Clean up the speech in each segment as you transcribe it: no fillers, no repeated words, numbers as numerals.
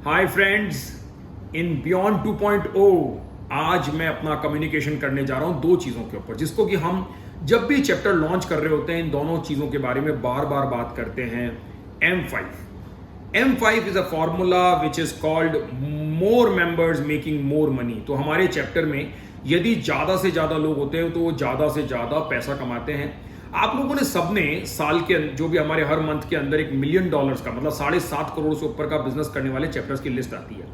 Hi friends, इन beyond 2.0 आज मैं अपना कम्युनिकेशन करने जा रहा हूं दो चीजों के ऊपर, जिसको कि हम जब भी चैप्टर लॉन्च कर रहे होते हैं इन दोनों चीजों के बारे में बार बार बात करते हैं। M5 is a formula which is called more members making more money. तो हमारे चैप्टर में यदि ज्यादा से ज्यादा लोग होते हैं तो वो ज्यादा से ज्यादा पैसा कमाते हैं। आप लोगों ने सबने साल के जो भी हमारे हर मंथ के अंदर $1 मिलियन का मतलब 7.5 करोड़ से ऊपर का बिजनेस करने वाले चैप्टर्स की लिस्ट आती है।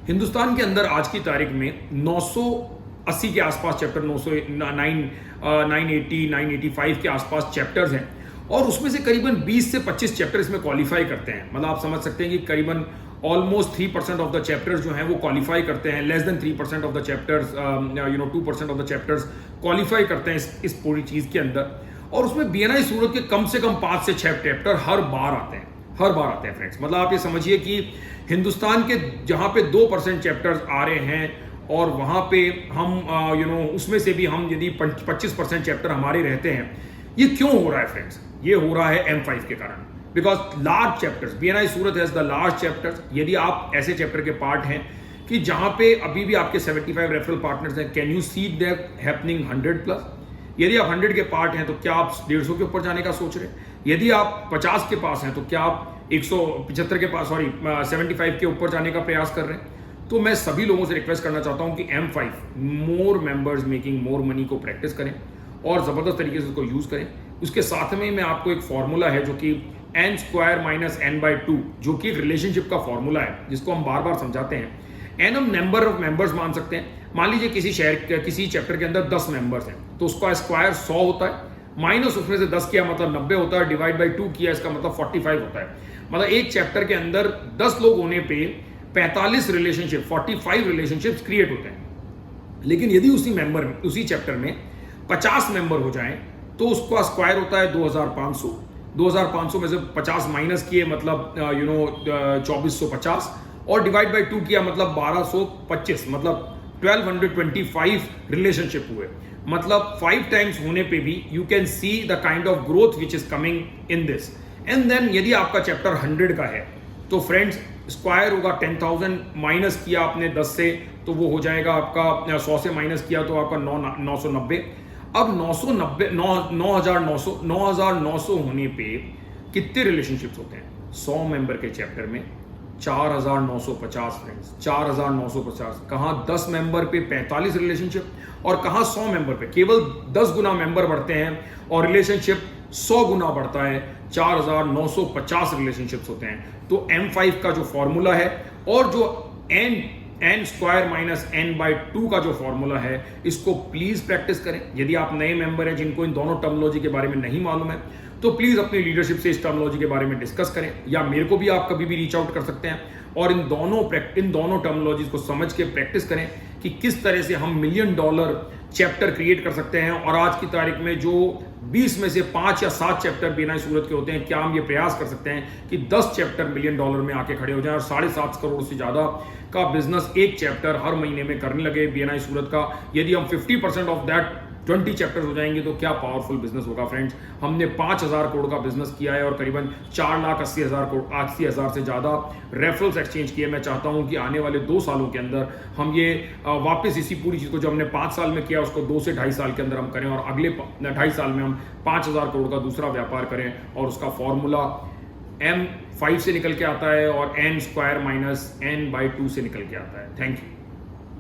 हिंदुस्तान के अंदर आज की तारीख में 980 के आसपास चैप्टर, 980 985 के आसपास चैप्टर्स हैं और उसमें से करीबन 20 से 25 चैप्टर इसमें क्वालिफाई करते हैं। मतलब आप समझ सकते हैं कि करीबन ऑलमोस्ट 3% ऑफ द चैप्टर्स जो हैं वो क्वालिफाई करते हैं। Less than 3% of the chapters 2% of the chapters qualify करते हैं इस पूरी चीज के अंदर। और उसमें बीएनआई सूरत के कम से कम 5 से 6 चैप्टर हर बार आते हैं फ्रेंड्स। मतलब आप ये समझिए कि हिंदुस्तान के जहां पे 2% चैप्टर्स आ रहे हैं और वहां पे हम उसमें से भी हम यदि 25% चैप्टर हमारे रहते हैं। ये क्यों हो रहा है फ्रेंड्स? ये हो रहा है M5 के कारण, because large chapters, BNI Surat has the large chapters. यदि आप ऐसे चैप्टर के पार्ट हैं कि जहां पे अभी भी आपके 75 रेफरल पार्टनर्स हैं, can you see that happening 100+? यदि आप 100 के पार्ट हैं तो क्या आप 150 के ऊपर जाने का सोच रहे हैं? यदि आप 50 के पास हैं तो क्या आप 175 के पास 75 के ऊपर जाने का प्रयास कर रहे हैं? तो मैं सभी लोगों से रिक्वेस्ट करना चाहता हूं कि M5 मोर मेंबर्स मेकिंग मोर मनी को प्रैक्टिस करें और जबरदस्त तरीके से उसको यूज करें। उसके साथ में मैं आपको एक फॉर्मूला है जो कि n² - n/2, जो कि एक रिलेशनशिप का फॉर्मूला है जिसको हम बार बार समझाते हैं। n हम नंबर ऑफ मेंबर्स मान सकते हैं। मान लीजिए किसी चैप्टर के अंदर 10 मेंबर्स हैं तो उसका स्क्वायर 100 होता है, माइनस उसमें से 10 किया मतलब 90 होता है, डिवाइड बाई 2 किया इसका मतलब 45 होता है। मतलब एक चैप्टर के अंदर 10 लोग होने पे 45 रिलेशनशिप, 45 रिलेशनशिप्स क्रिएट होते हैं। लेकिन यदि उसी चैप्टर में 50 मेंबर हो जाएं तो उसका स्क्वायर होता है 2500। 2500 में से 50 माइनस किए मतलब 2450 और डिवाइड बाई 2 किया मतलब 1225, मतलब 1225 रिलेशनशिप हुए। मतलब 5 टाइम्स होने पे भी you can see the kind of growth which is coming in this. And then यदि आपका चैप्टर 100 का है तो फ्रेंड्स स्क्वायर होगा 10,000, माइनस किया आपने 10 से तो वो हो जाएगा आपका 100 से माइनस किया तो आपका 990। अब 9,900 होने पे कितने रिलेशनशिप्स होते हैं? 100 मेंबर के चैप्टर में 4,950 फ्रेंड्स, 4,950। कहाँ 10 मेंबर पे 45 रिलेशनशिप और कहाँ 100 मेंबर पे केवल 10 गुना मेंबर बढ़ते हैं और रिलेशनशिप 100 गुना बढ़ता है। 4,950 रिलेशनशिप्स होते हैं। तो M5 का जो फॉर्मूला है और जो n² - n/2 का जो फॉर्मूला है, इसको प्लीज प्रैक्टिस करें। यदि आप नए मेंबर हैं जिनको इन दोनों टर्मिनोलॉजी के बारे में नहीं मालूम है तो प्लीज अपनी लीडरशिप से इस टर्मिनोलॉजी के बारे में डिस्कस करें, या मेरे को भी आप कभी भी रीच आउट कर सकते हैं और इन दोनों टर्मिनोलॉजीज को समझ के प्रैक्टिस करें कि किस तरह से हम $1 मिलियन चैप्टर क्रिएट कर सकते हैं। और आज की तारीख में जो 20 में से 5 या 7 चैप्टर बीएनआई सूरत के होते हैं, क्या हम ये प्रयास कर सकते हैं कि 10 चैप्टर $1 मिलियन में आके खड़े हो जाएं और 7.5 करोड़ से ज्यादा का बिजनेस एक चैप्टर हर महीने में करने लगे बीएनआई सूरत का। यदि हम 50% ऑफ दैट 20 चैप्टर्स हो जाएंगे तो क्या पावरफुल बिजनेस होगा फ्रेंड्स। हमने 5,000 करोड़ का बिजनेस किया है और करीबन 4,80,000 से ज्यादा रेफरल्स एक्सचेंज किए। मैं चाहता हूं कि आने वाले 2 सालों के अंदर हम ये वापस इसी पूरी चीज को जो हमने 5 साल में किया उसको 2 से 2.5 साल के अंदर हम करें और अगले 2.5 साल में हम 5,000 करोड़ का दूसरा व्यापार करें। और उसका फॉर्मूला M5 से निकल के आता है और n² - n/2 से निकल के आता है। Thank you.